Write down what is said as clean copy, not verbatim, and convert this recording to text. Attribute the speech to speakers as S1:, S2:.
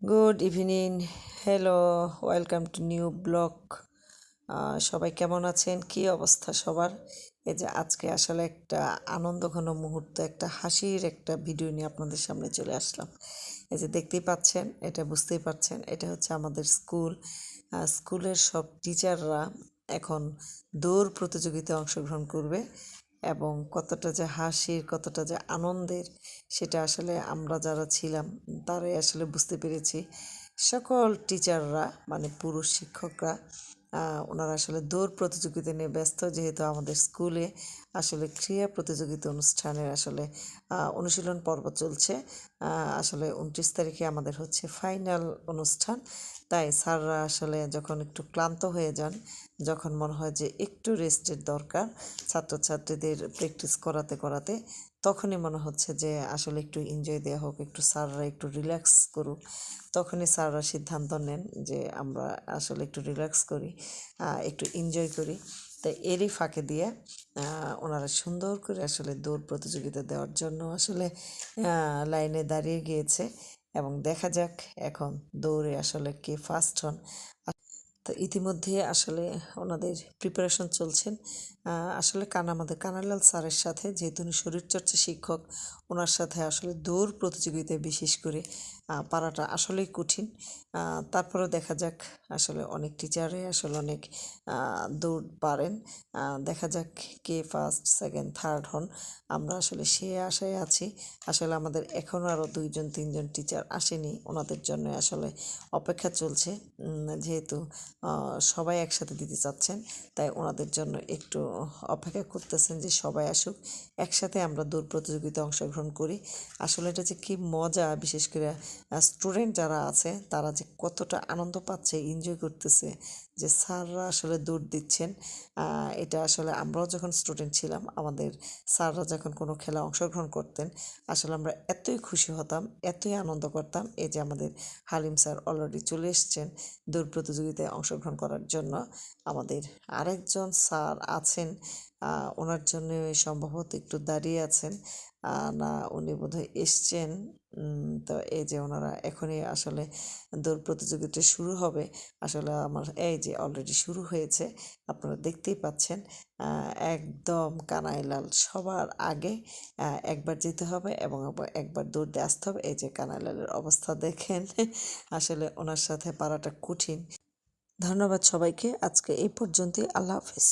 S1: Good evening, hello, welcome to new blog. সবাই কেমন আছেন? কি অবস্থা সবার? এই যে আজকে আসলে একটা আনন্দঘন মুহূর্ত, একটা হাসির একটা ভিডিও নিয়ে আপনাদের সামনে চলে আসলাম। এই যে দেখতেই পাচ্ছেন, এটা বুঝতেই পারছেন, এটা হচ্ছে আমাদের স্কুল। স্কুলের সব টিচাররা এখন দৌড় প্রতিযোগিতায় অংশগ্রহণ করবে এবং কতটা যে হাসির, কতটা যে আনন্দের, সেটা আসলে আমরা যারা ছিলাম তারাই আসলে বুঝতে পেরেছি। সকল টিচাররা মানে পুরুষ শিক্ষকরা ওনারা আসলে দৌড় প্রতিযোগিতা নিয়ে ব্যস্ত, যেহেতু আমাদের স্কুলে আসলে ক্রীড়া প্রতিযোগিতা অনুষ্ঠানের আসলে অনুশীলন পর্ব চলছে। আসলে 29 তারিখে আমাদের হচ্ছে ফাইনাল অনুষ্ঠান। তাই স্যাররা আসলে যখন একটু ক্লান্ত হয়ে যান, যখন মনে হয় যে একটু রেস্টের দরকার ছাত্রছাত্রীদের প্র্যাকটিস করাতে করাতে, তখনই মনে হচ্ছে যে আসলে একটু এনজয় দেওয়া হোক, একটু স্যাররা একটু রিল্যাক্স করুক। তখনই স্যাররা সিদ্ধান্ত নেন যে আমরা আসলে একটু রিল্যাক্স করি, একটু এনজয় করি। তাই এরই ফাঁকে দিয়ে ওনারা সুন্দর করে আসলে দৌড় প্রতিযোগিতা দেওয়ার জন্য আসলে লাইনে দাঁড়িয়ে গিয়েছে এবং দেখা যাক এখন দৌড়ে আসলে কে ফার্স্ট হন। তো ইতিমধ্যে আসলে ওনাদের প্রিপারেশন চলছেন। আসলে আমাদের কানাইলাল স্যারের সাথে, যেহেতু উনি শরীরচর্চা শিক্ষক, ওনার সাথে আসলে দৌড় প্রতিযোগিতায় বিশেষ করে পারাটা আসলেই কঠিন। তারপরেও দেখা যাক, আসলে অনেক টিচারে আসলে অনেক দৌড় পারেন। দেখা যাক কে ফার্স্ট, সেকেন্ড, থার্ড হন। আমরা আসলে সে আশায় আছি। আসলে আমাদের এখনও আরও 2-3জন টিচার আসেনি, ওনাদের জন্য আসলে অপেক্ষা চলছে। যেহেতু সবাই একসাথে দিতে চাচ্ছেন, তাই ওনাদের জন্য একটু অপেক্ষা করতেছেন যে সবাই আসুক, একসাথে আমরা দৌড় প্রতিযোগিতায় অংশগ্রহণ করি। আসলে এটা যে কী মজা, বিশেষ করে স্টুডেন্ট যারা আছে তারা যে কতটা আনন্দ পাচ্ছে, এনজয় করতেছে যে স্যাররা আসলে দৌড় দিচ্ছেন। এটা আসলে আমরাও যখন স্টুডেন্ট ছিলাম, আমাদের স্যাররা যখন কোনো খেলা অংশগ্রহণ করতেন, আসলে আমরা এতই খুশি হতাম, এতই আনন্দ করতাম। এই যে আমাদের হালিম স্যার অলরেডি চলে এসছেন দৌড় প্রতিযোগিতায় অংশগ্রহণ করার জন্য। আমাদের আরেকজন স্যার আছেন, ওনার জন্য সম্ভবত একটু দাঁড়িয়ে আছেন। না, উনি বোধহয় এসছেন। তো এই যে ওনারা এখনই আসলে দৌড় প্রতিযোগিতা শুরু হবে। আসলে আমার এই যে অলরেডি শুরু হয়েছে, আপনারা দেখতেই পাচ্ছেন। একদম কানাইলাল সবার আগে একবার যেতে হবে এবং একবার দৌড় দিয়ে আসতে হবে। এই যে কানাইলালের অবস্থা দেখেন, আসলে ওনার সাথে পারাটা কঠিন। ধন্যবাদ সবাইকে, আজকে এই পর্যন্তই। আল্লাহ হাফিজ।